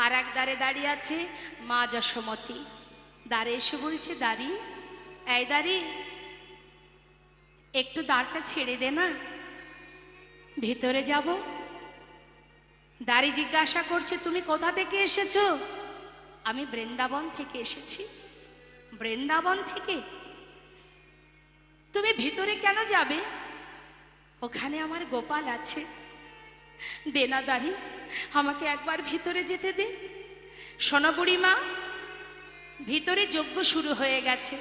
আর এক দ্বারে দাঁড়িয়ে আছে মা যশোমতী। দ্বারে এসে বলছে, দাঁড়ি, এই দাঁড়ি, একটু দ্বারটা ছেড়ে দে না, ভেতরে যাব। দাঁড়ি জিজ্ঞাসা করছে, তুমি কোথা থেকে এসেছো? আমি বৃন্দাবন থেকে এসেছি। বৃন্দাবন থেকে? তুমি ভিতরে কেন যাবে? ওখানে আমার গোপাল আছে। দে না দাঁড়ি, আমাকে একবার ভিতরে যেতে দে। শোনো বুড়িমা, ভিতরে যজ্ঞ শুরু হয়ে গেছে।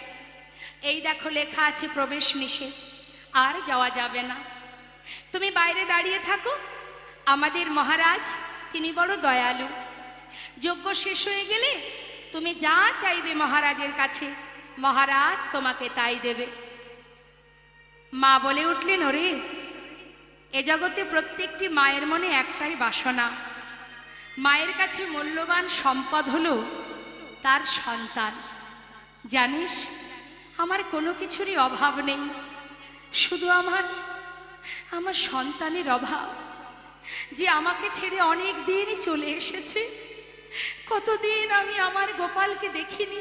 এই দেখো লেখা আছে প্রবেশ নিষেধ, আর যাওয়া যাবে না। তুমি বাইরে দাঁড়িয়ে থাকো। আমাদের মহারাজ তিনি বড় দয়ালু। যজ্ঞ শেষ হয়ে গেলে তুমি যা চাইবে মহারাজের কাছে, মহারাজ তোমাকে তাই দেবে। মা বলে উঠলেন, ওরে, এ জগতে প্রত্যেকটি মায়ের মনে একটাই বাসনা। মায়ের কাছে মূল্যবান সম্পদ হলো তার সন্তান। জানিস, আমার কোনো কিছুরই অভাব নেই, শুধু আমার সন্তানের অভাব, যে আমাকে ছেড়ে অনেক দিনই চলে এসেছে। কতদিন আমি আমার গোপালকে দেখিনি।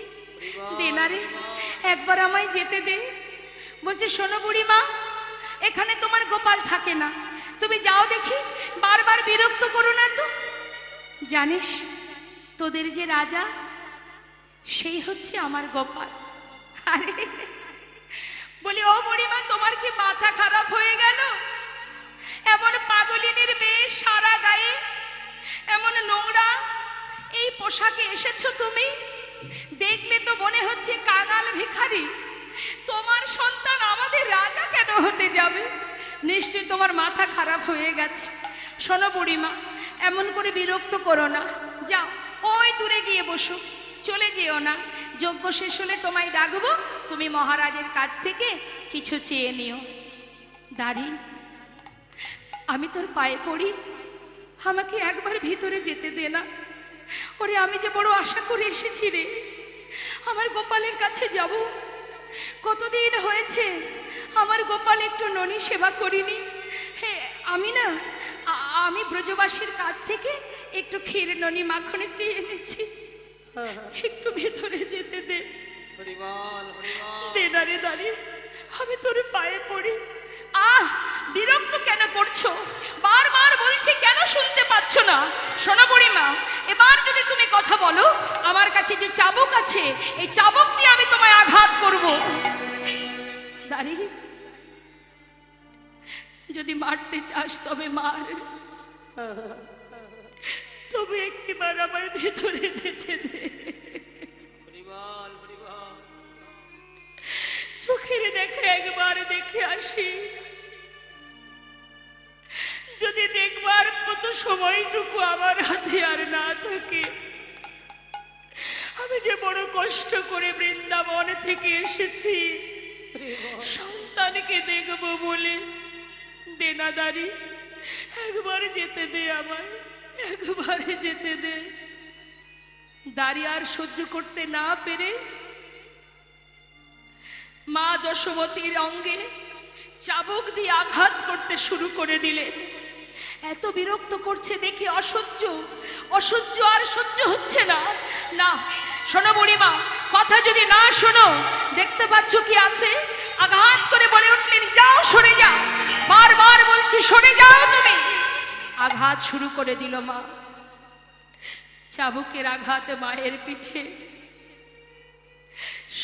দে না রে, একবার আমায় যেতে দে। বলছে, শোনো বুড়িমা, এখানে তোমার গোপাল থাকে না, তুমি যাও দেখি, বারবার বিরক্ত করো না তো। জানিস, তোদের যে রাজা, সেই হচ্ছে আমার গোপাল। আরে বলি, ও বুড়িমা, তোমার কি মাথা খারাপ হয়ে গেল? এমন পাগলিনীর বেশ, সারা গায়ে এমন নোংরা এই পোশাকে এসেছো তুমি? দেখলে তো মনে হচ্ছে কাঙাল ভিখারি। তোমার সন্তান আমাদের রাজা কেন হতে যাবে? নিশ্চয়ই তোমার মাথা খারাপ হয়ে গেছে। শোনো বুড়িমা, এমন করে বিরক্ত করো না। যাও, ওই দূরে গিয়ে বসো, চলে যেও না। যজ্ঞ শেষ হলে তোমায় ডাকবো, তুমি মহারাজের কাছ থেকে কিছু চেয়ে নিও। দাঁড়ি, আমি তোর পায়ে পড়ি, আমাকে একবার ভিতরে যেতে দে না। ওরে, আমি যে বড় আশা করে এসেছি রে, আমার গোপালের কাছে যাব। কতদিন হয়েছে আমার গোপাল একটু ননি সেবা করিনি। আমি ব্রজবাসীর কাছ থেকে একটু ক্ষীর ননি মাখনে চেয়ে এনেছি, একটু ভেতরে যেতে দে। দে না রে দাঁড়ি, আমি তোর পায়ে পড়ি। বিরক্ত কেন করছো? বারবার বলছি, কেন শুনতে পাচ্ছ না? শোনো বুড়িমা, এবার যদি তুমি কথা বলো, আমার কাছে যে চাবুক আছে, এই চাবুক দিয়ে আমি তোমায় আঘাত করব। দাঁড়ি, যদি মারতে চাস তবে মার, তবে একটিবার আমার ভেতরে যেতে দে। চোখের দেখা একবার দেখে আসি। যদি দেখবার মতো সময়টুকু আমার হাতে আর না থাকে, আমি যে বড় কষ্ট করে বৃন্দাবন থেকে এসেছি সন্তানকে দেখবো বলে। দে না দাঁড়ি, একবার যেতে দে, আমায় একবারে যেতে দে। দাঁড়ি আর সহ্য করতে না পেরে মা যশোমতীর অঙ্গে চাবুক দিয়ে আঘাত করতে শুরু করে দিলেন। এত বিরক্ত করছে দেখে অসহ্য আর সহ্য হচ্ছে না। না, শোনো বুড়িমা, কথা যদি না শোনো, দেখতে পাচ্ছ কি আছে? আঘাত করে বলে উঠলেন, যাও, সরে যাও। বারবার বলছি, সরে যাও তুমি। আঘাত শুরু করে দিল মা। চাবুকের আঘাত মায়ের পিঠে,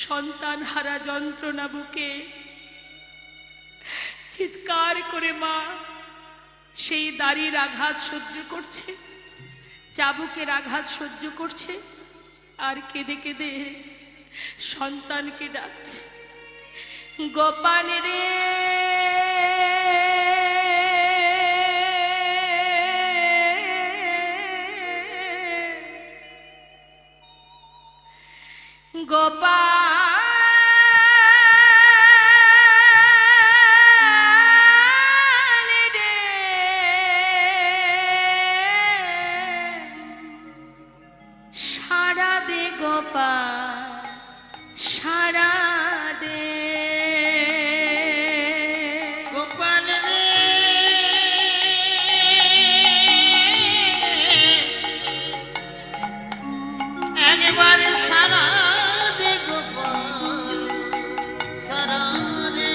সন্তান হারা যন্ত্রণা বুকে চিৎকার করে মা সেই দাড়ির আঘাত সহ্য করছে, চাবুকের আঘাত সহ্য করছে, আর কেঁদে কেঁদে সন্তানকে ডাকছে, গোপাল রে, গোপাল রে, সারা দে গোপাল, সারা দে। গোপাল রে, এবার সারা দে গোপাল সারা দে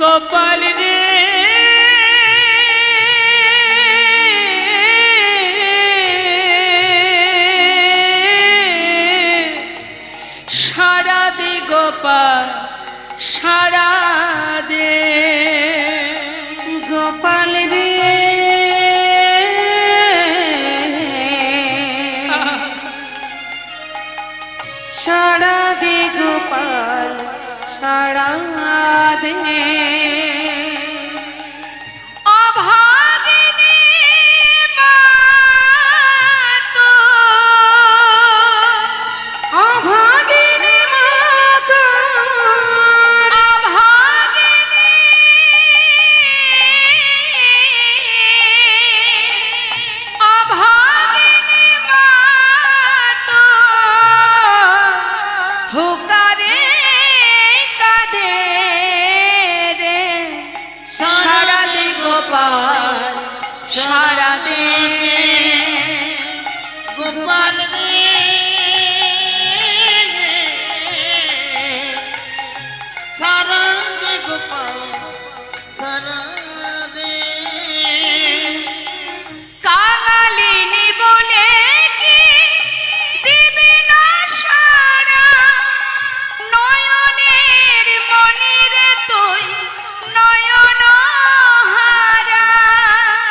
গোপাল রে সারা দে গোপাল সারা দে গোপাল রে সারা দে গোপাল সারা দে অভাগিনী মা তো অভাগিনী মা তো অভাগিনী অভাগিনী মা তো ফুকারে কাঁদে রে সারা দে গোপাল সারা দে গোপাল রে সারা দে গোপাল সারা দে কাঙালিনী বলে কি দিবি না সারা নয়নের মনিরে তুই নয়ন হারা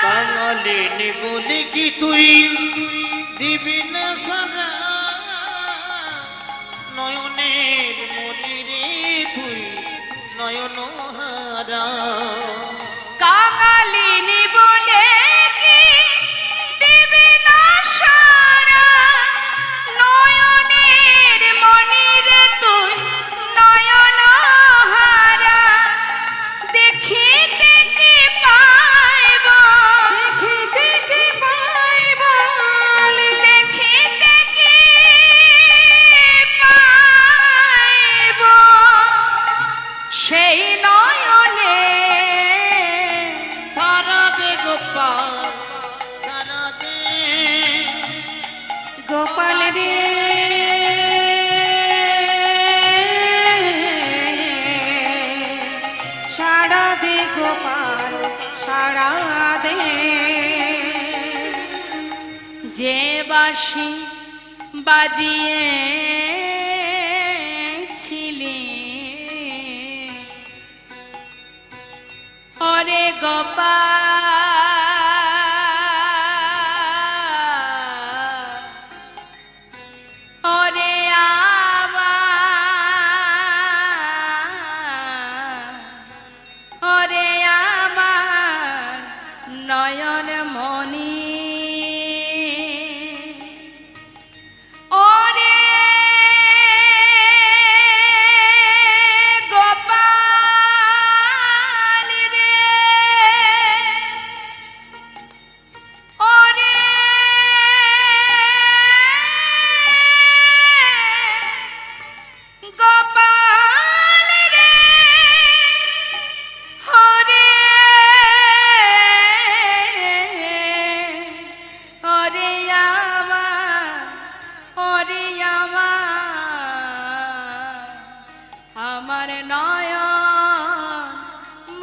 কাঙালিনী বলে কি তুই দিবি না সারা নয়নের মনিরে তুই নয়ন হারা কাঙালিনী বলে কি দিবি না সারা নয়নের মনিরে তুই নয়ন হারা দেখিতে কি পাইব দেখিতে কি পাইব দেখিতে কি পাইব সেই নয়নে সারা দে গোপাল সারা দে গোপাল রে সারা দে গোপাল সারা দে যে বাঁশি বাজিয়েছিলি ওরে গোপাল ওরে ওরে আমার নয়ন মনি ওরে গোপাল রে ওরে গোপাল রে ওরে ওরে আমার নয়ন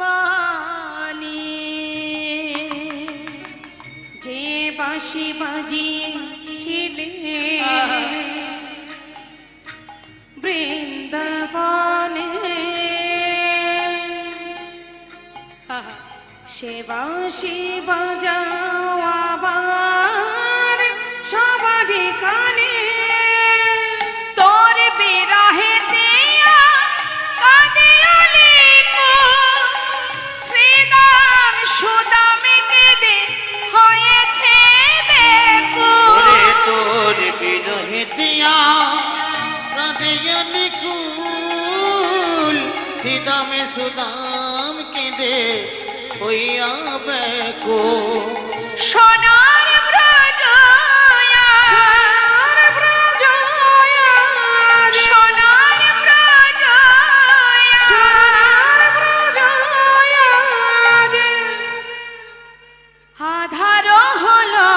মনি যে বাঁশি বাজিয়েছিলে বৃন্দাবনে সে বাঁশি বাজাও আবার সবারই কানে তোর বিরহে দিয়া কাঁদিয়ালি শ্রীদাম সুদাম কেঁদে হয়েছে বেকুল ওরে তোর বিরহে দিয়া কাঁদে কুল সিদামে সুদাম কেঁদে হইয়া বেকুল সোনার ব্রজ সোনার ব্রজ আধার হলো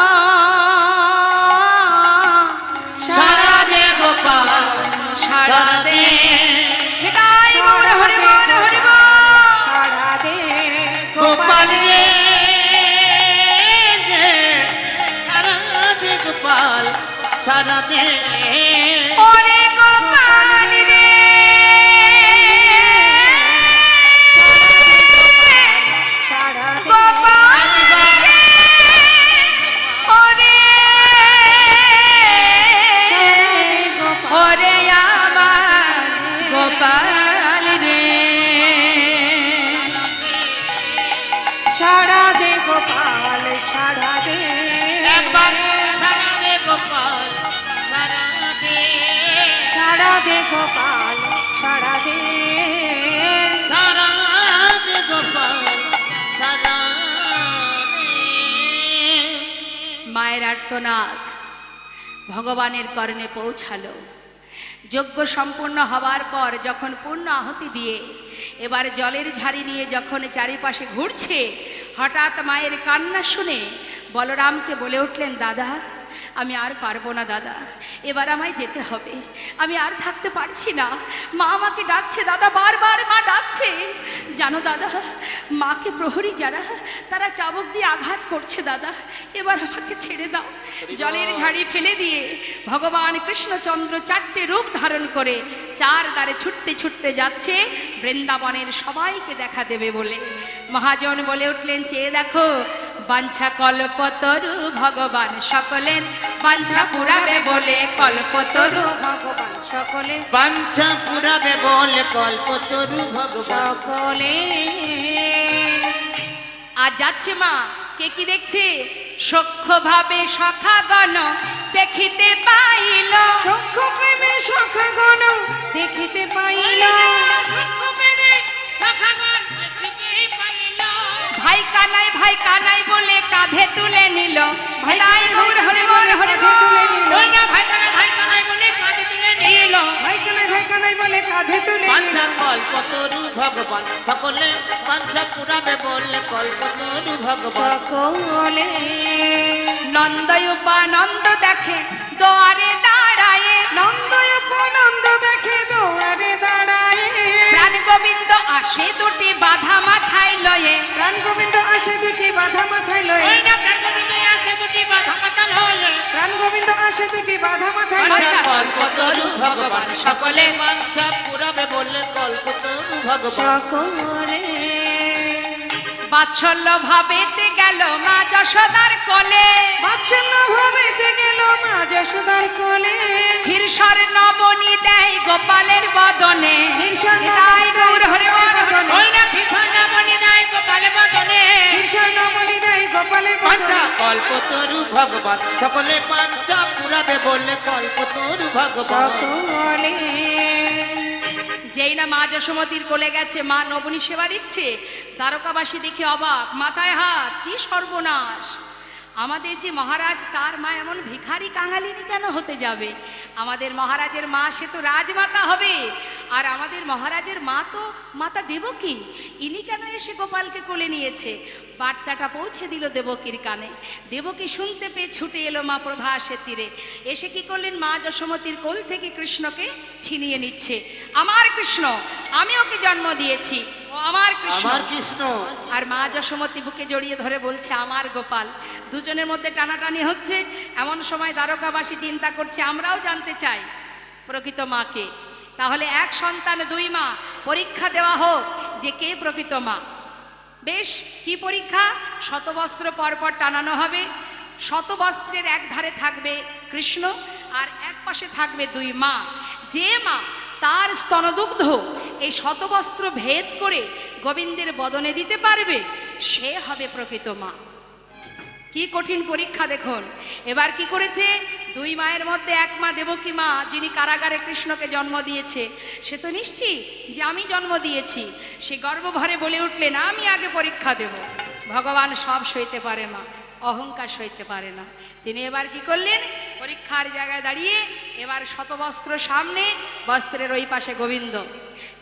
সারা দে ওরে গোপাল রে গোপাল রে ওরে ওরে আমার গোপাল রে সারা দে গোপাল সারা দে একবার সারা দে গোপাল সারা দে সারা দে গোপাল সারা দে সারা দে গোপাল সারা দে। মায়ের আর্তনাদ ভগবানের কর্ণে পৌঁছালো। যজ্ঞ সম্পূর্ণ হবার পর যখন পূর্ণ আহুতি দিয়ে এবার জলের ঝাড়ি নিয়ে যখন চারিপাশে ঘুরছে, হঠাৎ মায়ের কান্না শুনে বলরামকে বলে উঠলেন, দাদা আমি আর পারবো না দাদা, এবার আমায় যেতে হবে, আমি আর থাকতে পারছি না। মা আমাকে ডাকছে দাদা, বারবার মা ডাকছে। জানো দাদা, মাকে প্রহরী যারা তারা চাবুক দিয়ে আঘাত করছে দাদা, এবার আমাকে ছেড়ে দাও। জলের ঝাড়ি ফেলে দিয়ে ভগবান কৃষ্ণচন্দ্র চারটে রূপ ধারণ করে চার দ্বারে ছুটতে ছুটতে যাচ্ছে বৃন্দাবনের সবাইকে দেখা দেবে বলে। মহাজন বলে উঠলেন, চেয়ে দেখো বাঞ্ছা কল্পতরু ভগবান সকলের বাঞ্ছা পুরাবে বলে কল্পতরু ভগবান সকলে বাঞ্ছা পুরাবে বলে কল্পতরু ভগবান সকলে আর যাচ্ছে মা, কে কি দেখছে? সখ্য ভাবে সখাগণ দেখিতে পাইল, সখ্য প্রেমে সখাগণ দেখিতে পাইল, ভাই কানাই বলে কাঁধে তুলে নিল। ভাই গৌর হরে বল হরে বল। ভাই কানাই বলে কাঁধে তুলে নিল। বাঞ্ছা কল্পতরু ভগবান সকলে বাঞ্ছা পুরাবে বলে কল্পতরু ভগবান সকলে নন্দ উপানন্দ দেখে দোয়ারে দাঁড়ায়ে, নন্দ উপনন্দ দেখে দুয়ারে দাঁড়ায়, প্রাণ গোবিন্দ আসে দুটি বাধা মাথায় লয়ে। প্রাণ গোবিন্দ আসে দুটি বাধা মাথায় লয়ে, প্রাণ গোবিন্দ আসে দুটি বাধা মাথায় লয়ে। বাঞ্ছা কল্পতরু ভগবান সকলে বাঞ্ছা পুরাবে বলে কল্পতরু ভগবান সকলে বাৎসল্য ভাবেতে গেল মা যশোদার কোলে, বাৎসল্য ভাবেতে গেল মা যশোদার কোলে, ক্ষীরসর নবনী দেয় গোপালের বদনে। ক্ষীরসর তাই গৌর হরে বল। কৃষ্ণ বলি দেয় গোপালে বাঞ্ছা কল্পতরু ভগবান সকলে বাঞ্ছা পুরাবে বলে কল্পতরু ভগবান সকলে যেই না মা যশোমতির কোলে গেছে, মা নবনী সেবা দিচ্ছে, দ্বারকাবাসী দেখে অবাক, মাথায় হাত, কি সর্বনাশ! আমাদের যে মহারাজ তার মা এমন ভিখারি কাঙালিনী কেন হতে যাবে? আমাদের মহারাজের মা সে তো রাজমাতা হবে, আর আমাদের মহারাজের মা তো মাতা দেবকী, ইনি কেন এসে গোপালকে কোলে নিয়েছে? বার্তাটা পৌঁছে দিল দেবকীর কানে। দেবকী শুনতে পেয়ে ছুটে এলো মা প্রভাসের তীরে, এসে কি করলেন, মা যশোমতির কোল থেকে কৃষ্ণকে ছিনিয়ে নিচ্ছে। আমার কৃষ্ণ, আমি ওকে জন্ম দিয়েছি, ও আমার কৃষ্ণ। আমার কৃষ্ণ আর মা যশোমতী বুকে জড়িয়ে ধরে বলছে, আমার গোপাল। দুজনের মধ্যে টানাটানি হচ্ছে। এমন সময় দ্বারকাবাসী চিন্তা করছে, আমরাও জানতে চাই প্রকৃত মাকে। তাহলে এক সন্তান দুই মা, পরীক্ষা দেওয়া হোক যে কে প্রকৃত মা। বেশ, কি পরীক্ষা? শতবস্ত্র পরপর টানানো হবে। শতবস্ত্রের এক ধারে থাকবে কৃষ্ণ আর এক পাশে থাকবে দুই মা। যে মা তার স্তনদুগ্ধ এই শতবস্ত্র ভেদ করে গোবিন্দের বদনে দিতে পারবে, সে হবে প্রকৃত মা। কি কঠিন পরীক্ষা দেখুন। এবার কি করেছে, দুই মায়ের মধ্যে এক মা দেবকী মা, যিনি কারাগারে কৃষ্ণকে জন্ম দিয়েছে, সে তো নিশ্চিত যে আমি জন্ম দিয়েছি। সে গর্বভরে বলে উঠলেন, আমি আগে পরীক্ষা দেব। ভগবান সব সইতে পারে মা, অহংকার সইতে পারে না। তিনি এবার কি করলেন, পরীক্ষার জায়গায় দাঁড়িয়ে এবার শতবস্ত্র সামনে, বস্ত্রের ওই পাশে গোবিন্দ।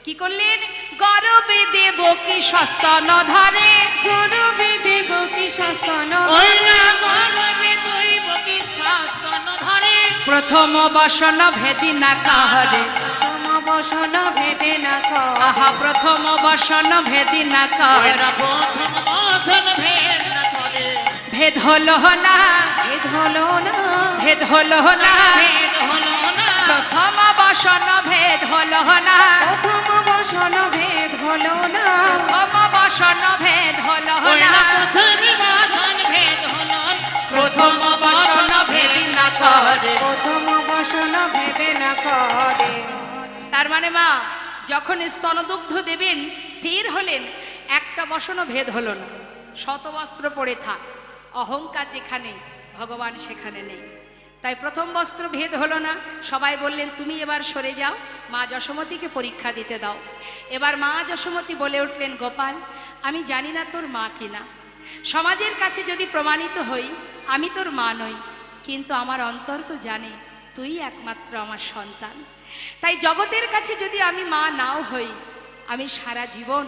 কি করলেন, গর্বে দেবকী সস্তন ধরে, গরবে দেবকী সস্তন ওই না গর্বে দৈবকী শাসন ধরে প্রথম বসন ভেদি না কাহরে। তম বসন ভেদে না কর, আহা প্রথম বসন ভেদি না কাহরে। ওরা প্রথম বসন ভেদ না করে ভেদ হলো না, ভেদ হলো না, ভেদ ভেদ হলো না, ভেদ হলো না, প্রথম বসন ভেদ হলো না, প্রথম বসন ভেদ হলো না, প্রথম বসন ভেদ হলো ওই না, না প্রথম বসন ভেদ হলো না, প্রথম বসন ভেদ না করে। প্রথম বসন ভেদে না করে। তার মানে মা যখন স্তনদুগ্ধ দেবেন স্থির হলেন, একটা বসনও ভেদ হলো না। শতবস্ত্র পরে থাক, অহংকার যেখানে ভগবান সেখানে নেই। তাই প্রথম বস্ত্র ভেদ হলো না। সবাই বললেন তুমি এবার সরে যাও, মা যশোমতীকে পরীক্ষা দিতে দাও। এবার মা যশোমতী বলে উঠলেন, গোপাল আমি জানি না তোর মা কিনা, সমাজের কাছে যদি প্রমাণিত হই আমি তোর মা নই, কিন্তু আমার অন্তর তো জানে তুই একমাত্র আমার সন্তান। তাই জগতের কাছে যদি আমি মা নাও হই, আমি সারা জীবন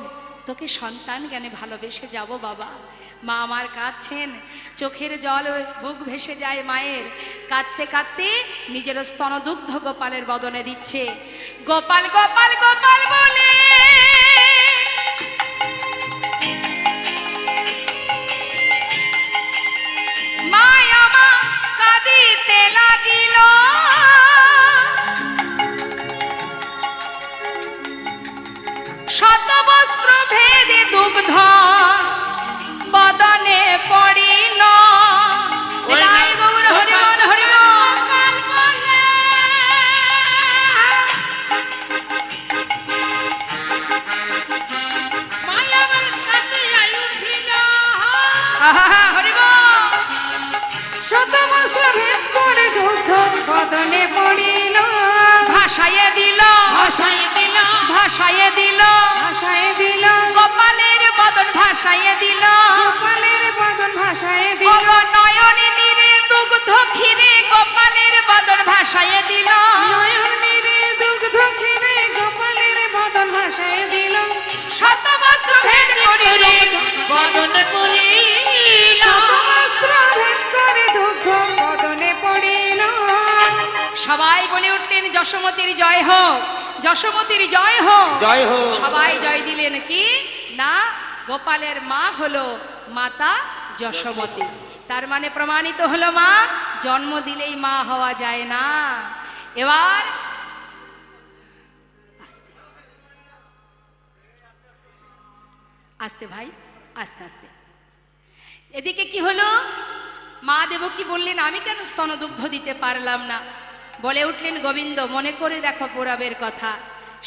তোকে সন্তান জ্ঞানে ভালোবেসে যাব বাবা। মা আমার কাঁদছেন, চোখের জল বুক ভেসে যায় মায়ের, কাঁদতে কাঁদতে নিজের স্তনদুগ্ধ গোপালের বদনে দিচ্ছে। গোপাল গোপাল গোপাল বলে মায় আমার কাঁদিতে লাগিল, শতবস্ত্র ভেদে দুগ্ধ বদনে পড়িল। রায় গৌর হরি বল হরি বল। আহা, হরি বল। শতবস্ত্র ভেদ করে দুগ্ধ বদনে পড়িল, ভাসাইয়ে দিল, ভাষায় দিল, ভাসাইয়ে দিল, ভাষায় দিল, গোপালের বদন ভাসাইয়ে দিল। গোপালের বদন ভাষায় দিল, ওগো নয়নে নীরে দুগ্ধ ক্ষীরে গোপালের বদন ভাসাইয়ে দিল। নয়ন নীরে দুগ্ধ ক্ষীরে গোপালের বদন ভাষায় দিল, শতবস্ত্র ভেদ করিল, বদন করিল। শতবস্ত্র ভেদ করে দুগ্ধ বদনে পড়িল। সবাই বলে উঠলেন যশোমতীর জয় হোক, যশোমতীর জয় হোক। জয় হোক। সবাই জয় দিলেন কি না, গোপালের মা হলো মাতা যশোমতী। তার মানে প্রমাণিত হলো মা জন্ম দিলেই মা হওয়া যায় না। এবার আস্তে আস্তে ভাই, আস্তে আস্তে। এদিকে কি হলো, মা দেবকী বললেন আমি কেন স্তনদুগ্ধ দিতে পারলাম না। বলে উঠলেন গোবিন্দ মনে করে দেখো পুরাবের কথা,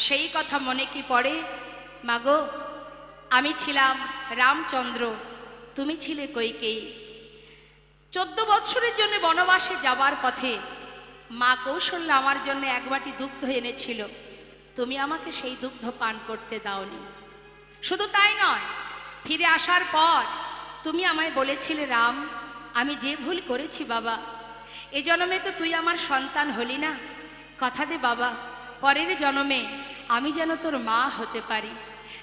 সেই কথা মনে কি পড়ে? মাগো আমি ছিলাম রামচন্দ্র, তুমি ছিলে কৈকেয়ী। 14 বছরের জন্য বনবাসে যাবার পথে মা কৌশল্যা আমার জন্য এক বাটি দুগ্ধ এনেছিল, তুমি আমাকে সেই দুগ্ধ পান করতে দাওনি। শুধু তাই নয়, ফিরে আসার পর তুমি আমায় বলেছিলে রাম আমি যে ভুল করেছি বাবা, এ জন্মে তো তুই আমার সন্তান হলি না, কথা দে বাবা পরের জন্মে আমি যেন তোর মা হতে পারি,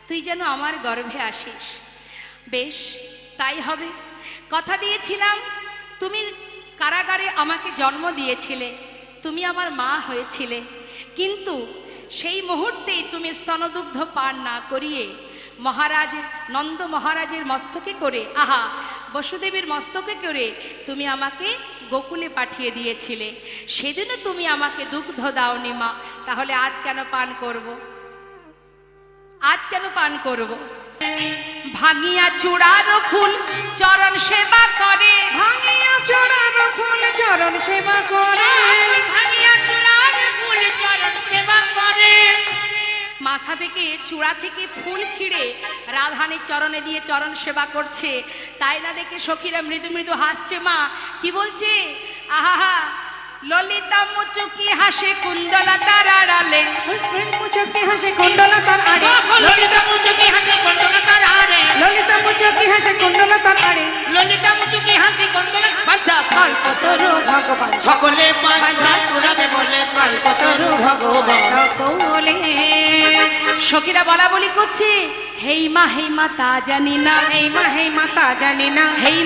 তুই যেন আমার গর্ভে আসিস। বেশ তাই হবে, কথা দিয়েছিলাম। তুমি কারাগারে আমাকে জন্ম দিয়েছিলে, তুমি আমার মা হয়েছিলে, কিন্তু সেই মুহূর্তেই তুমি স্তনদুগ্ধ পান না করিয়ে মহারাজের নন্দ মহারাজের মস্তকে করে, আহা বসুদেবের মস্তকে করে তুমি আমাকে গোকুলে পাঠিয়ে দিয়েছিলে। সেদিনও তুমি আমাকে দুগ্ধ দাওনি মা, তাহলে আজ কেন পান করব? আজ কেন পান করব? ভাঙিয়া চূড়ার ফুল চরণ সেবা করে, ভাঙিয়া চড়ার ফুল চরণ সেবা করে, ভাঙিয়া চূড়ার ফুল চরণ সেবা করে। মাথা থেকে চূড়া থেকে ফুল ছিঁড়ে রাধানের চরণে দিয়ে চরণ সেবা করছে। তাই না দেখে সখীরা মৃদু মৃদু হাসছে। মা কি বলছে? আহা ললিতা মুচুকি হাসে কুণ্ডলতার আড়ালে, মুচকি হাসে কুণ্ডলতার আড়ে, ললিতা মুচুকি হাসি কুণ্ডলতার আড়ে, ললিতা মুচকি হাসে কুণ্ডলতার আড়ে, ললিতা মুচুকি হাসি কুণ্ডলতার বাচ্চা কল্পতরু ভগবান সকলে পাঁচা চূড়াবে বলে কল্পতরু ভগবান। সকলে। সখীরা বলা বলি করছে, হেই মা তা জানি না, এই মা হে মাতা জানি না, হেই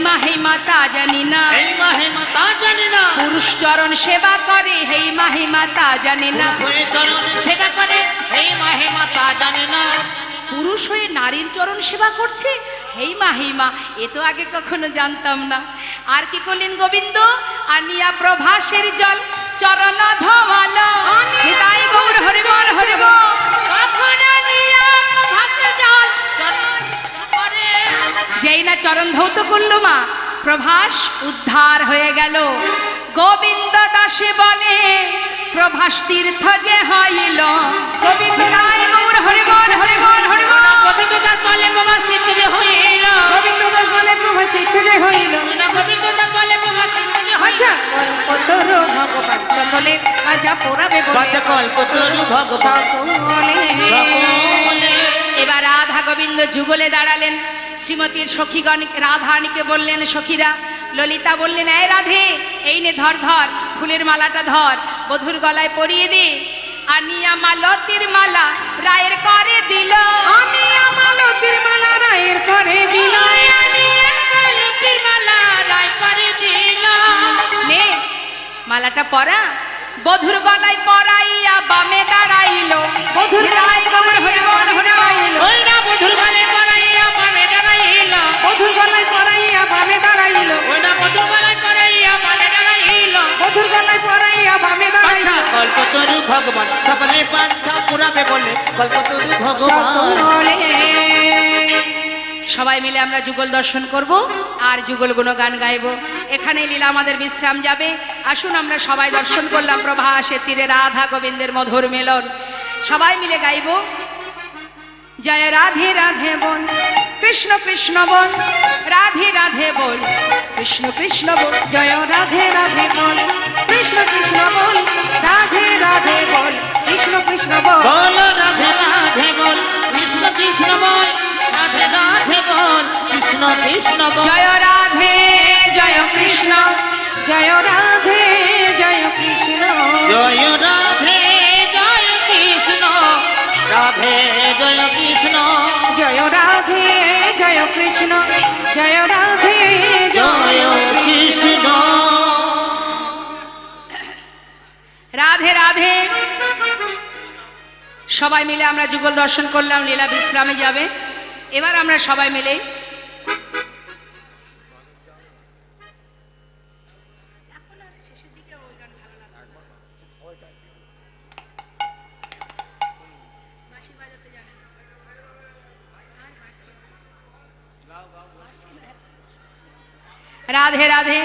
মা তা জানি না, এই মহিমা তা জানি না, পুরুষ চরণ সেবা করে, হেই মা তা জানি না, হয়ে চরণ সেবা করে, এই মহিমা তা জানি না। পুরুষ হয়ে নারীর চরণ সেবা করছে, হেই মা এ তো আগে কখনো জানতাম না। আর কি করলেন গোবিন্দ? আনিয়া প্রভাসের জল চরণ ধোয়ালো নিতাই গৌর হরি বল হরি বল। কখন নিয়া প্রভাসের জল চরণ করে। যেই না চরণ ধৌত করলো মা, প্রভাস উদ্ধার হয়ে গেল। গোবিন্দ দাসে বলে প্রভাস তীর্থ যে হইল। গোবিন্দ রায় গৌর হরি বল হরি বল হরি বল। গোবিন্দ দাস বলে প্রভাস তীর্থ যে হইল। গোবিন্দ দাস বলে প্রভাস তীর্থ যে হইল। গোবিন্দ দাস বলে প্রভাস তীর্থ যে হইল। আচ্ছা কল্পতরু ভগবান সকলে রাজা পোড়াবে বলে। কল্পতরু ভগবান সকলে সকলে। এবার রাধা গোবিন্দ যুগলে দাঁড়ালেন। শ্রীমতীর সখীগণ রাধারানীকে বললেন, সখীরা। ললিতা বললেন, এই রাধে, এই নে ধর ধর ফুলের মালাটা ধর, বধুর গলায় পরিয়ে দে। আনিয়া মালতীর মালা রায়ের করে দিল। আনিয়া মালতীর মালা রায়ের করে দিল। মালতীর মালা রায় করে দিল। নে মালাটা পরা, বধুর গলায় পরাইয়া বামে দাঁড়াইল। বধুর রায় গৌর হরি বল হরি বল। ওই না বধুর গলায় পরাইয়া বামে দাঁড়াইল। বধুর গলায় পরাইয়া বামে দাঁড়াইল। ওই না বধুর গলায় পরাইয়া বামে দাঁড়াইল। বধুর গলায় পরাইয়া বামে দাঁড়াইল। কল্পতরু ভগবান সকলে পান্থা পুরাবে বলে। কল্পতরু ভগবান সকলে সবাই মিলে আমরা যুগল দর্শন করব আর যুগল গুণগান গাইব। এখানে লীলা আমাদের বিশ্রাম যাবে। আসুন আমরা সবাই দর্শন করলাম প্রভাসের তীরে রাধা গোবিন্দের মধুর মেলন। সবাই মিলে গাইব, জয় রাধে রাধে বল কৃষ্ণ কৃষ্ণ বল, রাধে রাধে বল কৃষ্ণ কৃষ্ণ বল। জয় রাধে রাধে বল কৃষ্ণ কৃষ্ণ বল, রাধে রাধে বল কৃষ্ণ কৃষ্ণ বল। বল রাধে রাধে বল কৃষ্ণ কৃষ্ণ বল। রাধে রাধে বল কৃষ্ণ কৃষ্ণ বল। জয় রাধে জয় কৃষ্ণ, জয় রাধে জয় কৃষ্ণ। জয় রাধে জয় কৃষ্ণ। রাধে জয় কৃষ্ণ। জয় রাধে জয় কৃষ্ণ। জয় রাধে জয় কৃষ্ণ। রাধে রাধে। সবাই মিলে আমরা যুগল দর্শন করলাম, লীলা বিশ্রামে যাবে। এবার আমরা সবাই মিলে রাধে রাধে।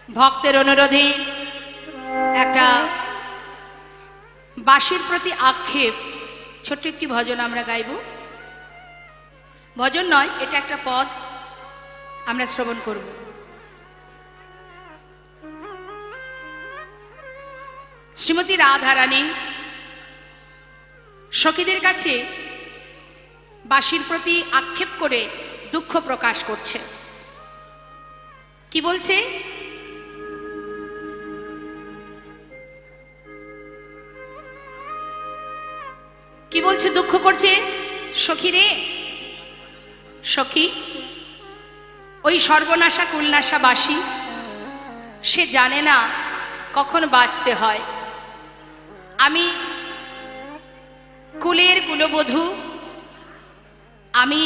ভক্তের অনুরোধে একটা বাঁশির প্রতি আক্ষেপ ছোট্ট একটি ভজন আমরা গাইব। ভজন নয়, এটা একটা পদ আমরা শ্রবণ করব। শ্রীমতী রাধারানী সখীদের কাছে বাঁশির প্রতি আক্ষেপ করে দুঃখ প্রকাশ করছে। কি বলছে? কি বলছে? দুঃখ করছে। সখী রে সখী, ওই সর্বনাশা কুলনাশা বাসী সে জানে না কখন বাঁচতে হয়। আমি কুলের কুলবধূ, আমি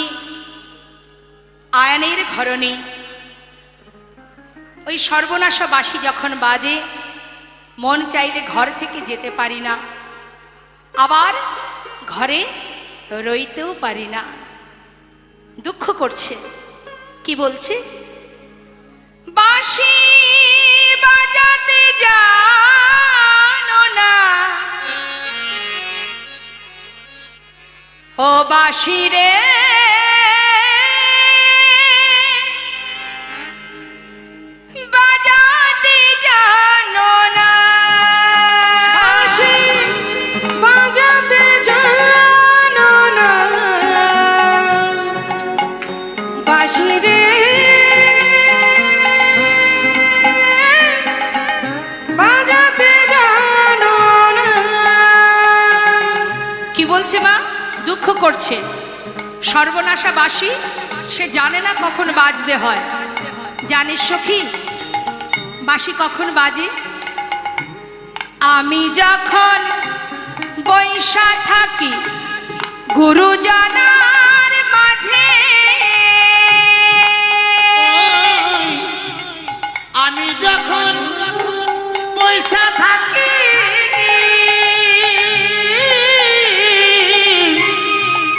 আয়নের ঘরণী। ওই সর্বনাশা বাসী যখন বাজে, মন চাইলে ঘর থেকে যেতে পারি না, আবার ঘরে রইতেও পারি না। দুঃখ করছে। কি বলছে? বাঁশি বাজাতে জানো না ও বাঁশি রে, বাজাতে জানো না। বাঁশি বাজাতে জানো না, বাঁশি রে বাজাতে জানো না। কি বলছে মা? দুঃখ করছে। সর্বনাশা বাঁশি সে জানে না কখন বাজতে হয়। জানিস সখী বাঁশি কখন বাজে? আমি যখন বৈশা থাকি গুরুজনার মাঝে, আমি যখন পয়সা থাকি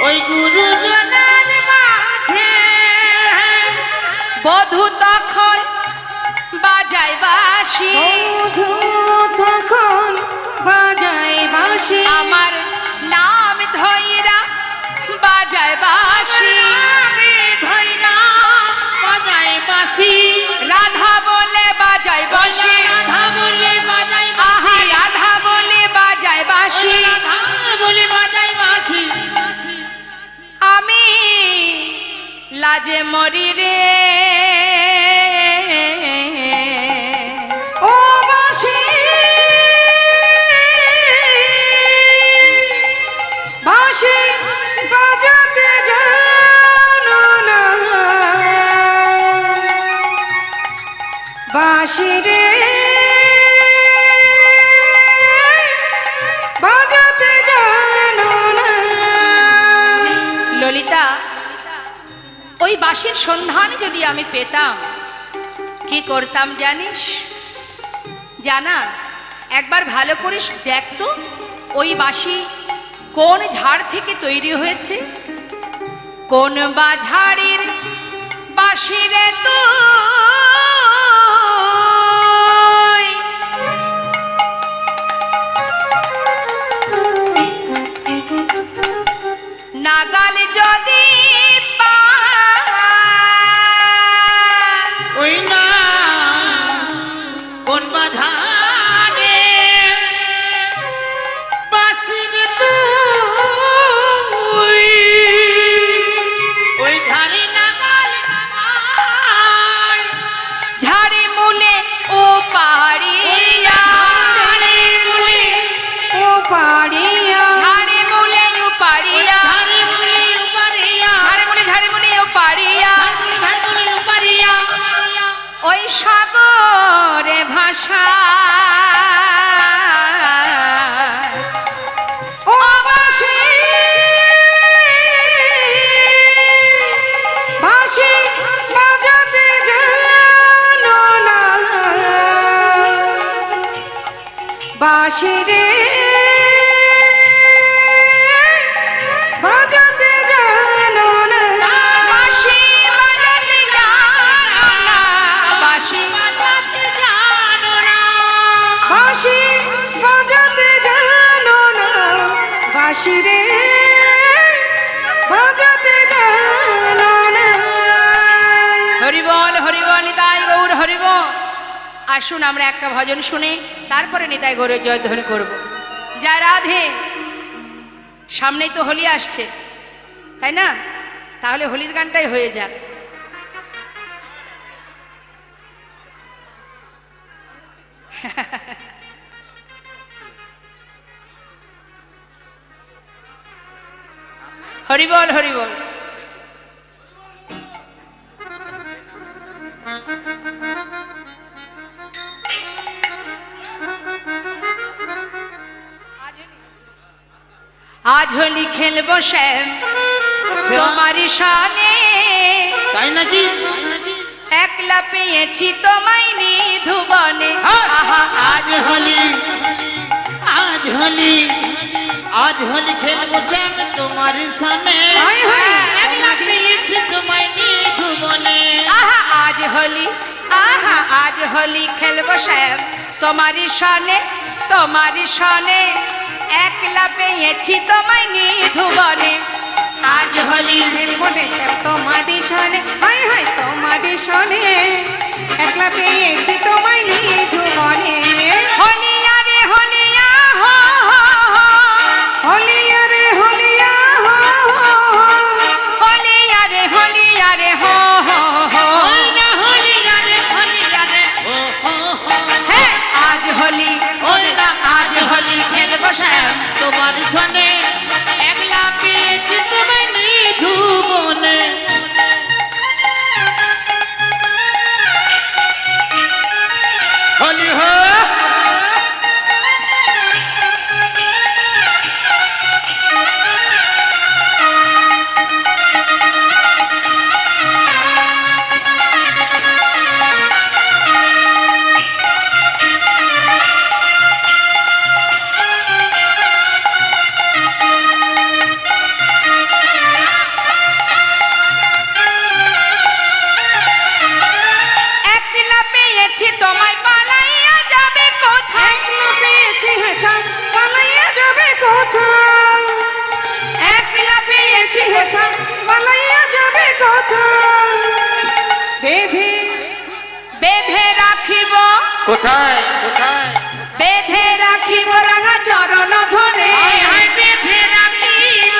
ওই গুরুজনের মাঝে বধূ তখন বাজায় বাঁশি, বধূ তখন বাজায় বাঁশি, আমার নাম ধইরা বাজায় বাঁশি, আমি ধইরা বাজাই বাঁশি, রাধা বলে বাজায় বাঁশি, রাধা বলে বাজাই আহা রাধা বলে বাজায় বাঁশি, রাধা বলে বাজাই বাঁশি। আমি লাজে মরি রে ও বাঁশি বাঁশি বাজাতে জানো না, বাঁশি রে বাজাতে জানো না। ললিতা, ওই বাঁশির সন্ধান যদি আমি পেতাম কি করতাম জানিস? জানা, একবার ভালো করে দেখ তো ওই বাঁশি কোন ঝাড় থেকে তৈরি হয়েছে, কোন বা ঝাড়ের বাঁশি রে তুই? নাগাল যদি পাই, ওই না কোন বাধারে বাঁশির তুই ওই ঝাড়ি নাগাল নাগাল ঝাড়ে মূলে ও পারিয়া, ও পারিয়া ঝাড়ে মূলে ও পারিয়া, ঝাড়ি মুড়ি উপারিয়া ঝাড়ে মূলে ও পারিয়া, ঝাড়ি মুড়ি উপারিয়া ওই সাগরে ভাষা ও বাঁশি বাঁশি বাজাতে জানো না, বাঁশি রে বাজাতে জানো না, বাঁশি বাজাতে জানো না, বাঁশি বাজাতে জানো না বাঁশি বাজাতে জানো না, বাঁশি রে বাজাতে জানো না। হরিবল হরিবল নিতাই গৌর হরিবল। আসুন আমরা একটা ভজন শুনে তারপরে নিতাই গৌরের জয়ধ্বনি করব। জয় রাধে। সামনেই তো হোলি আসছে, তাই না? তাহলে হোলির গানটাই হয়ে যাক। হরিবল হরিবল। আজ হোলি খেলবো শ্যাম তোমারই শানে, তাই নাকি একলা পেয়েছি তোমায় নিধুবনে। আহা আজ হোলি আজ হোলি আজ হোলি খেলবো শ্যাম তোমার সামনে হায় হায়। একলা পেয়েছি তোমায় নিধুবনে। আহা আজ হোলি, আহা আজ হোলি খেলবো শ্যাম তোমারই শানে, তোমারই শানে একলা পেয়েছি তোমায় নিধুবনে। আজ হোলি খেলবো রে শ্যাম তোমারই সনে, হায় হায় তোমারই সনে, একলা পেয়েছি তোমায় নিধুবনে। হোলিয়া রে হোলিয়া হো হো হো, হলিয়া রে হলিয়া হো হো হো, হোলিয়া রে হো হো হো। ওই না হোলি রে ও হো হো হ্যাঁ আজ হোলি, ওই না আজ হোলি খেলবো শ্যাম তোমার সামনে একলা পেয়েছি তোমায় নিধুবনে। কোথায় কোথায় বেঁধে রাখিব রাঙা চরণ ধরে হায় হায় বেঁধে রাখিব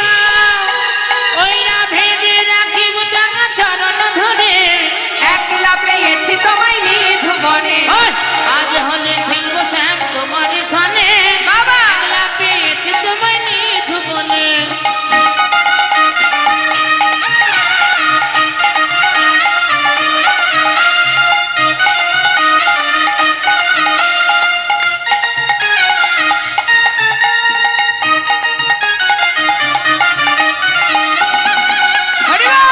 ওই না ভেঙে রাখিব টাকা চরণ ধরে একলা পেয়েছি তোমায় নিধুবনে ওই, আজ হলে খেলব শ্যাম তোমার সানে বাবা একলা পেয়েছি তোমায় নিধুবনে হরি বল।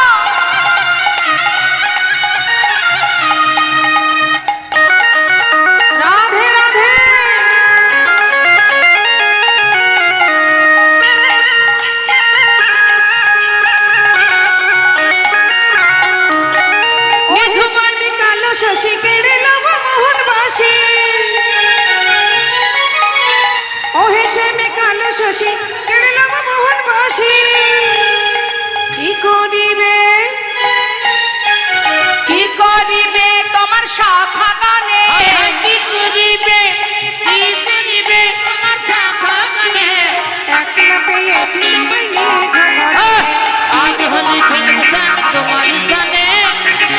রাধে রাধে নিধুবনে কালো শশী কেড়ে লব মোহন বাসী ওহে শ্যামে কালো শশী কেড়ে লব মোহন বাসী কি করিবে কি করিবে তোমার শাখা গানে হায় হায় কি করিবে তোমার শাখা গানে একলা পেয়েছি তোমায় নিধুবনে আজ হলে খেলব শ্যাম তোমার সানে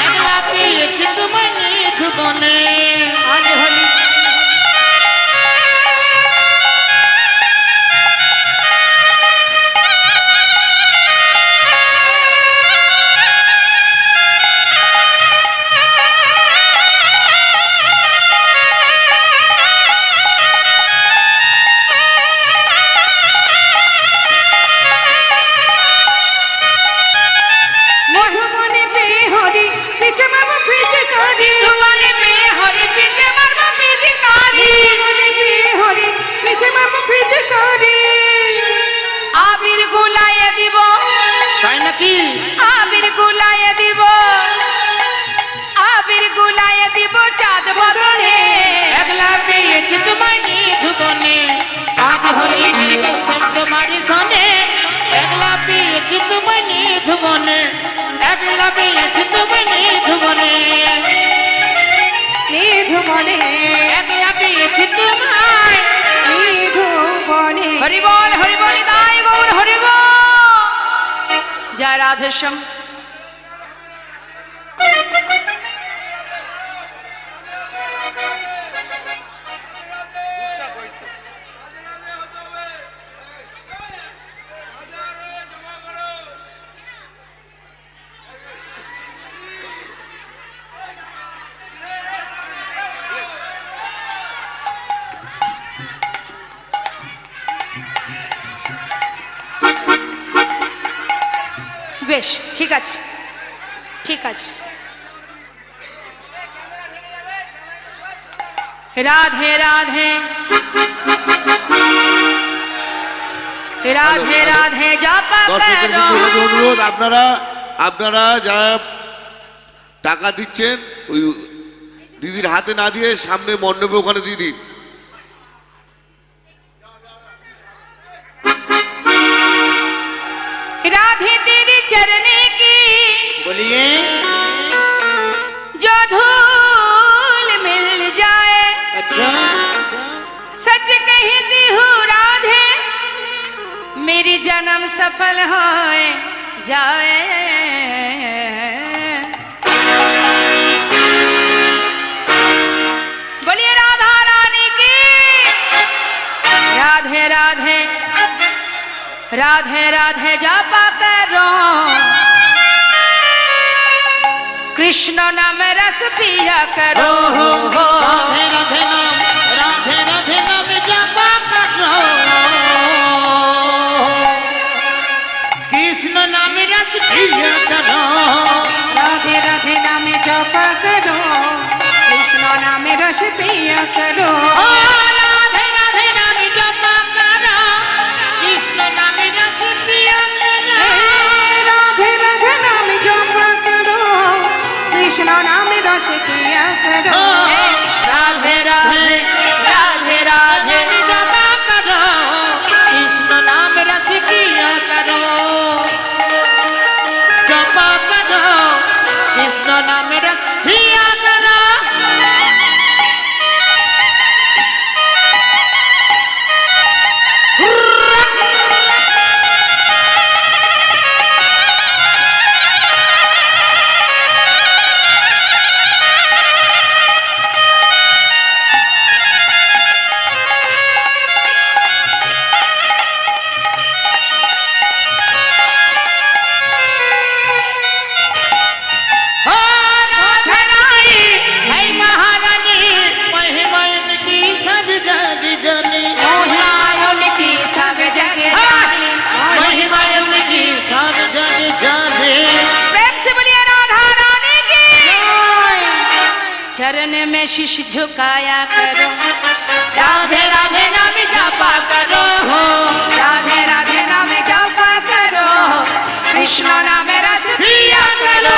একলা পেয়েছি তোমায় নিধুবনে আজ হলি মধুবনে পেয়ে হরি পিছে মারব পিছে করি মধুবনে পেয়ে হরি পিছে মারবো পিছে করি মধুবনে পেয়ে হরি পিছে মারব পিছে করি আবির গুলাইয়ে দিব তাই নাকি আবির গুলাইয়ে দিব আবির গুলাইয়ে দিব চাঁদ বদনে একলা পেয়েছি তোমায় নিধুবনে আজ হলে খেলব শ্যাম তোমার সানে একলা পেয়েছি তোমায় নিধুবনে একলা পেয়েছি তোমায় নিধুবনে নিধুবনে একলা পেয়েছি তোমায় নিধুবনে হরি বল দাই গৌর হরি বল জয় রাধেশ্যাম বেশ ঠিক আছে ঠিক আছে রাধে রাধে রাধে রাধে জপা দর্শকদের করো প্রতি অনুরোধ আপনারা আপনারা যারা টাকা দিচ্ছেন ওই দিদির হাতে না দিয়ে সামনে মণ্ডপে ওখানে দিয়ে দিন। राधे तेरे चरने की बोलिए जो धूल मिल जाए अच्छा सच कहती हूँ राधे मेरी जन्म सफल हो जाए बोलिए राधा रानी की राधे राधे राधे राधे जापा करो कृष्ण नाम रस पिया करो राधे राधे नाम जपा करो कृष्ण नाम रस पिया करो राधे राधे नामे जप करो कृष्ण नामे रस पिया करो ओ राधे राधे नाम जपा करो कृष्ण नाम रस पिया करो राधे राधे नामे जप करो कृष्ण नामे रस पिया करो राधे राधे राधे राधे जपा करो कृष्ण नाम रस पिया करो जपा करो कृष्ण नाम रस पिया करो में शीश झुकाया करो, राधे राधे नाम जपा करो, राधे राधे नाम जपा करो, कृष्ण नामे रस पिया करो।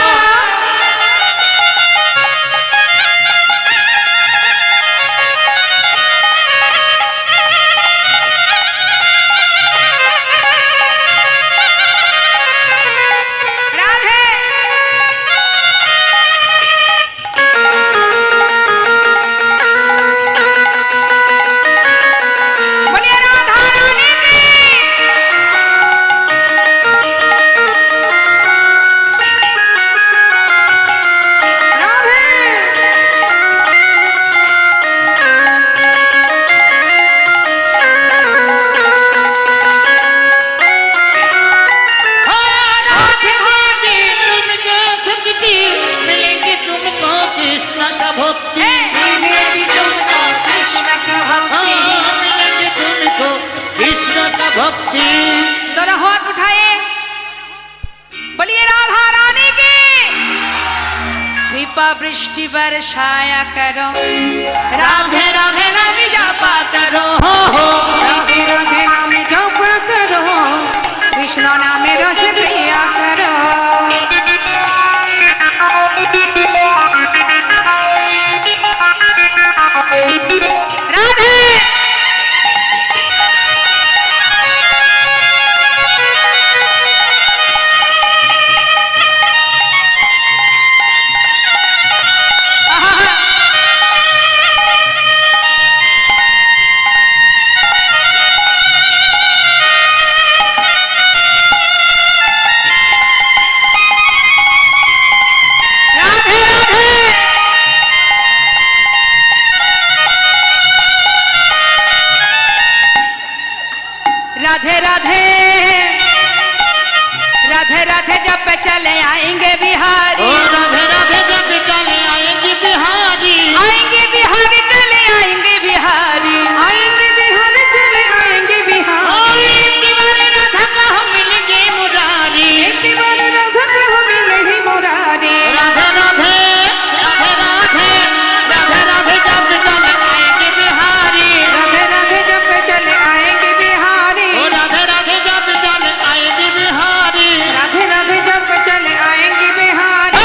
मिलेंगे तुमको कृष्ण का भक्ति, मिलेगी तुमको कृष्ण का भक्ति। मिलेंगे तुमको कृष्ण का भक्ति। दोनों हाथ उठाए, बोलिए राधा रानी की कृपा वृष्टि बरसाया करो, राधे राधे नाम जपा करो, राधे राधे नाम जपा करो, कृष्ण नामे रस पिया करो। राधे राधे राधे राधे राधे जब चले आएंगे बिहारी, राधे राधे जब चले आएंगे बिहारी, आएंगे बिहारी चले आएंगे बिहारी, आएंगे बिहारी चले आएंगे बिहारी। एक बार राधा का हम मिलेंगे मुरारी, एक बार राधा को हम मिले मुरारी। राधे राधे राधे राधे राधे राधे जब चले आएंगे बिहारी, राधे राधे जब चले आएंगे बिहारी, राधे राधे जब चले आएंगे बिहारी, राधे राधे जब चले आएंगे बिहारी।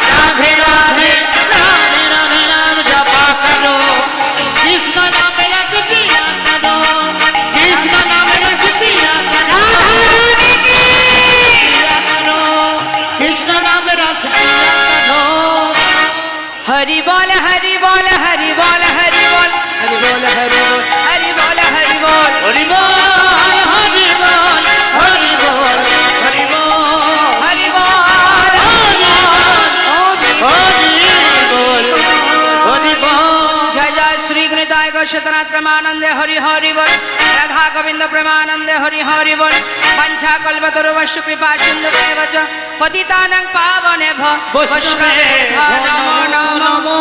राधे राधे राधे राधे नाम जपा करो, कृष्ण नाम रस पिया करो, कृष्ण नाम रस पिया करो, पिया करो, कृष्ण नाम रस पिया करो। हरि बोल हरि बोल हरि बोल हरि बोल हरि बोल हरि बोल हरि बोल हरि बोल। हरि बोल हरि बोल हरि बोल हरि बोल हरि बोल हरि बोल हरि बोल। जय जय श्री गुणिताय गौशतनाथ प्रेमानंदे हरि हरि बोल। राधा गोविंद प्रेमानंदे हरि हरि बोल। पंचा कल्पतरुवश्य कृपा सिंधु च पतितानां पावनेभ्यो वैष्णवेभ्यो नमो नमो।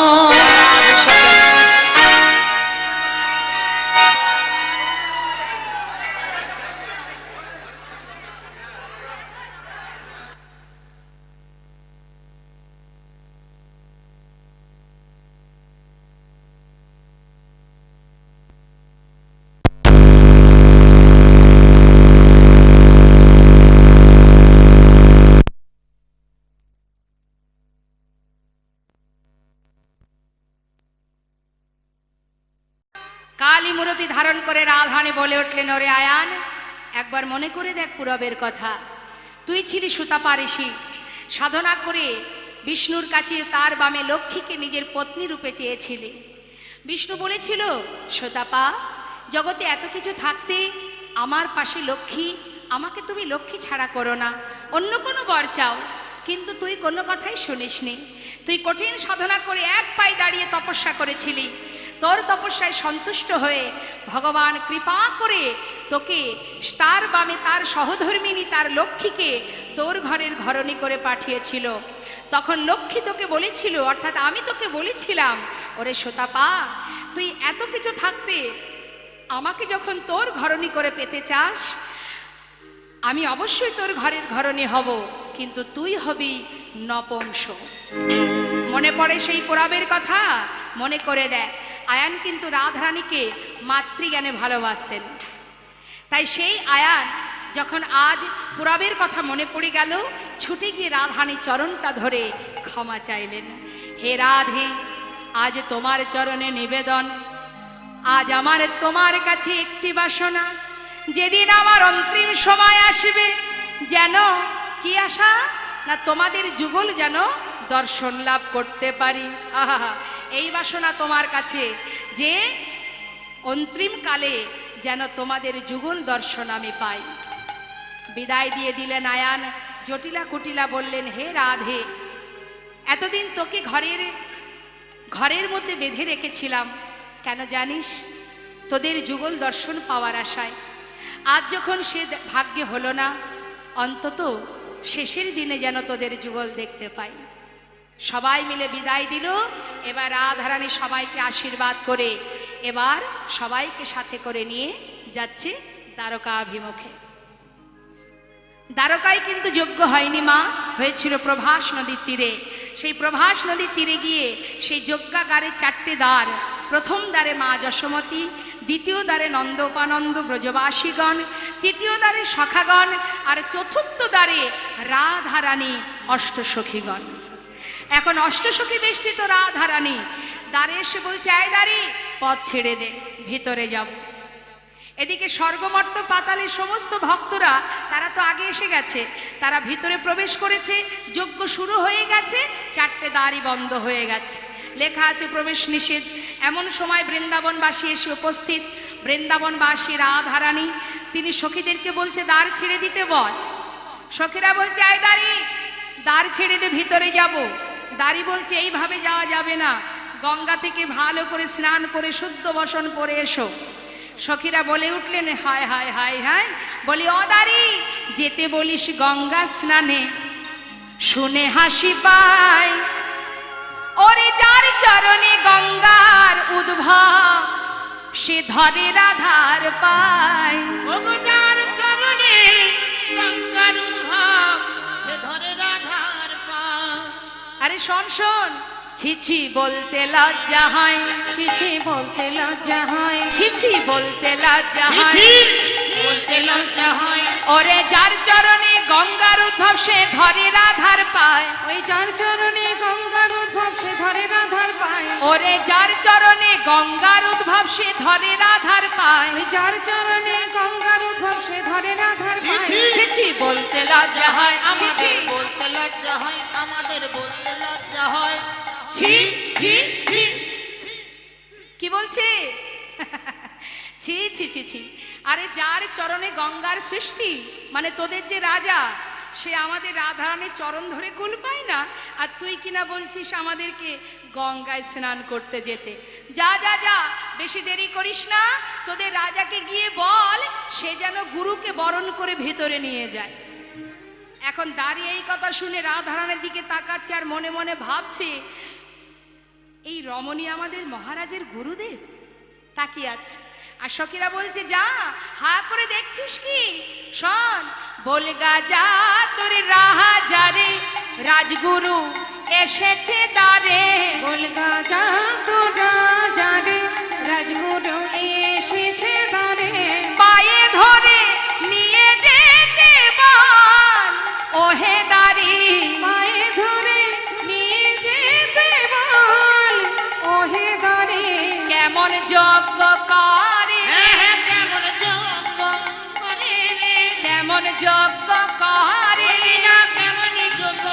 কালী মূর্তি ধারণ করে রাধারানী বলে উঠলেন, ওরে আয়ান, একবার মনে করে দেখ পূরবের কথা। তুই ছিলি সুতাপা ঋষি, সাধনা করে বিষ্ণুর কাছে তার বামে লক্ষ্মীকে নিজের পত্নী রূপে চেয়েছিলে। বিষ্ণু বলেছিল, সুতাপা, জগতে এত কিছু থাকতে আমার পাশে লক্ষ্মী, আমাকে তুমি লক্ষ্মী ছাড়া করো না, অন্য কোনো বর চাও। কিন্তু তুই কোনো কথাই শুনিসনি। তুই কঠিন সাধনা করে এক পায়ে দাঁড়িয়ে তপস্যা করেছিলি। তোর তপস্যায় সন্তুষ্ট হয়ে ভগবান কৃপা করে তোকে তার বামে তার সহধর্মিনী তার লক্ষ্মীকে তোর ঘরের ঘরণী করে পাঠিয়েছিল। তখন লক্ষ্মী তোকে বলেছিল, অর্থাৎ আমি তোকে বলেছিলাম, ওরে সুতাপা, তুই এত কিছু থাকতে আমাকে যখন তোর ঘরণী করে পেতে চাস, আমি অবশ্যই তোর ঘরের ঘরণী হব, কিন্তু তুই হবি নপুংস। মনে পড়ে সেই পুরাবের কথা? মনে করে দেয়। আয়ান কিন্তু রাধারানীকে মাতৃজ্ঞানে ভালোবাসতেন। তাই সেই আয়ান যখন আজ পুরাবের কথা মনে পড়ে গেল, ছুটে গিয়ে রাধারানীর চরণটা ধরে ক্ষমা চাইলেন। হে রাধে, আজ তোমার চরণে নিবেদন, আজ আমার তোমার কাছে একটি বাসনা, যেদিন আমার অন্তিম সময় আসবে, যেন কি আশা না তোমাদের যুগল যেন দর্শন লাভ করতে পারি। আহা, এই বাসনা তোমার কাছে যে অন্তিম কালে যেন তোমাদের যুগল দর্শন আমি পাই। বিদায় দিয়ে দিলেন আয়ান। জটিলা কুটিলা বললেন, হে রাধে, এতদিন তোকে ঘরের মধ্যে বেঁধে রেখেছিলাম, কেন জানিস? তোদের যুগল দর্শন পাওয়ার আশায়। আজ যখন সে ভাগ্যে হলো না, অন্তত শেষের দিনে যেন তোদের যুগল দেখতে পাই। সবাই মিলে বিদায় দিল। এবার রাধারানী সবাইকে আশীর্বাদ করে এবার সবাইকে সাথে করে নিয়ে যাচ্ছে দ্বারকাভিমুখে। দ্বারকায় কিন্তু যজ্ঞ হয়নি মা, হয়েছিল প্রভাস নদীর তীরে। সেই প্রভাস নদীর তীরে গিয়ে সেই যজ্ঞাগারের 4টে দ্বার, প্রথম দ্বারে মা যশোমতী, দ্বিতীয় দ্বারে নন্দোপানন্দ ব্রজবাসীগণ, তৃতীয় দ্বারে সখাগণ, আর চতুর্থ দ্বারে রাধারানী অষ্টসখীগণ। এখন অষ্টসখী বেষ্টিত রাধারানী দ্বারে এসে বলছে, আয় দাঁড়ি, পথ ছেড়ে দে, ভিতরে যাব। এদিকে স্বর্গমর্ত পাতালের সমস্ত ভক্তরা তারা তো আগে এসে গেছে, তারা ভিতরে প্রবেশ করেছে, যজ্ঞ শুরু হয়ে গেছে, 4টে দ্বারই বন্ধ হয়ে গেছে, লেখা আছে প্রবেশ নিষেধ। এমন সময় বৃন্দাবনবাসী এসে উপস্থিত। বৃন্দাবনবাসী রাধারানী তিনি সখীদেরকে বলছে, দ্বার ছেড়ে দিতে বল। সখীরা বলছে, আয় দাঁড়ি, দ্বার ছেড়ে দে, ভিতরে যাব। দাঁড়ি বলছে, এইভাবে যাওয়া যাবে না, গঙ্গা থেকে ভালো করে স্নান করে শুদ্ধ বসন পরে এসো। সখীরা বলে উঠলেন, হায় হায় হায় হায়, বলি ও দাঁড়ি, যেতে বলিস গঙ্গা স্নানে, শুনে হাসি পায়। ওরে যার চরণে গঙ্গার উদ্ভব, সে ধরে রাধার পায়। ওগো যার চরণে গঙ্গার উদ্ভব, সে ধরে রাধার পায়। আরে শোন শোন, ছিছি বলতে লজ্জা হয়, ছিছি বলতে লজ্জা হয়, ছিছি বলতে লজ্জা হয়, বলতে লজ্জা হয়। ওরে যার চরণে গঙ্গার উদ্ভব, সে ধরে রাধার পায়। ওই যার চরণে গঙ্গার উদ্ভব, সে ধরে রাধার পায়। ওরে যার চরণে গঙ্গার উদ্ভব, সে ধরে রাধার পায়। ওই যার চরণে গঙ্গার উদ্ভব, সে ধরে রাধার পায়। ছিছি বলতে লজ্জা হয়, ছিছি আমাদের বলতে লজ্জা হয়, আমাদের বলতে লজ্জা হয়। ছি ছি ছি। কি বলছে? ছি ছি ছি ছি। আরে যার চরণে গঙ্গার সৃষ্টি, মানে তোদের যে রাজা, সে আমাদের রাধারানীর চরণ ধরে কুল পায় না, আর তুই কিনা বলছিস আমাদেরকে গঙ্গায় স্নান করতে যেতে। যা যা যা, বেশি দেরি করিস না, তোদের রাজাকে গিয়ে বল সে যেন গুরুকে বরণ করে ভিতরে নিয়ে যায়। এখন দাঁড়িয়ে এই কথা শুনে রাধারানীর দিকে তাকাচ্ছে আর মনে মনে ভাবছে, এই রমণী আমাদের মহারাজের গুরুদেব, তাকিয়ে আছে। আর সখীরা বলছে, যা, হা করে দেখছিস কি? শোন, বলগা যা তোর রাজারে, রাজগুরু এসেছে দ্বারে। বলগা যা তোর রাজারে, রাজগুরু এসেছে দ্বারে। পায়ে ধরে নিয়ে যেতে বল, ওহে দাঁড়ি। পায়ে ধরে নিয়ে যেতে বল, ওহে দাঁড়ি। কেমন যজ্ঞ করে রে, কেমন যজ্ঞ করে রে, কেমন যজ্ঞ করে রে, কেমন যজ্ঞ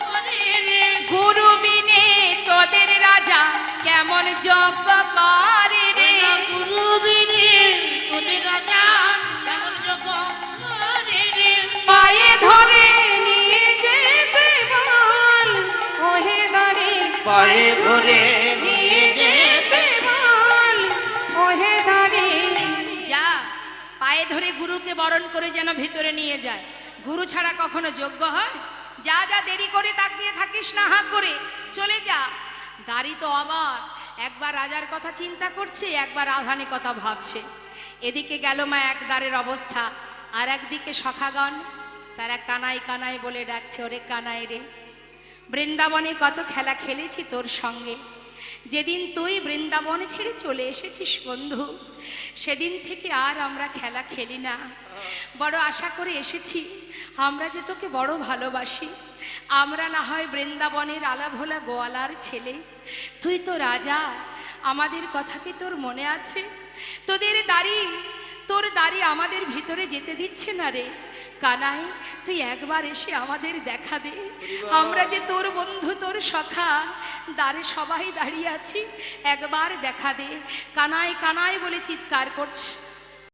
করে রে। গুরু বিনে তোদের রাজা কেমন যজ্ঞ করে রে। গুরু বিনে তোদের রাজা কেমন যজ্ঞ করে রে। পায়ে ধরে নিয়ে যেতে বল, ওহে দাঁড়ি। পায়ে ধরে নিয়ে যেতে বল, ওহে দাঁড়ি। যা, পায়ে ধরে গুরুকে বরণ করে যেন ভিতরে নিয়ে যায়। গুরু ছাড়া কখনো যোগ্য হয়? যা যা, দেরি করে তাকিয়ে থাকিস না, হা করে চলে যা। দাঁড়ি তো আবার একবার রাজার কথা চিন্তা করছে, একবার রাধারানীর কথা ভাবছে। এদিকে গেল মা এক দ্বারের অবস্থা, আর একদিকে সখাগণ তারা কানাই কানাই বলে ডাকছে, ওরে কানাই রে, বৃন্দাবনে কত খেলা খেলেছি তোর সঙ্গে, যেদিন তুই বৃন্দাবন ছেড়ে চলে এসেছিস বন্ধু, সেদিন থেকে আর আমরা খেলা খেলি না। বড় আশা করে এসেছি আমরা যে তোকে বড় ভালোবাসি। আমরা না হয় বৃন্দাবনের আলাভোলা গোয়ালার ছেলে, তুই তো রাজা। আমাদের কথা কি তোর মনে আছে? তোর দাড়ি আমাদের ভিতরে যেতে দিচ্ছে না রে কানাই। তুই একবার এসে আমাদের দেখা দে, আমরা যে তোর বন্ধু, তোর সখা, দ্বারে সবাই দাঁড়িয়ে আছি, একবার দেখা দে। কানাই কানাই বলে চিৎকার করছে।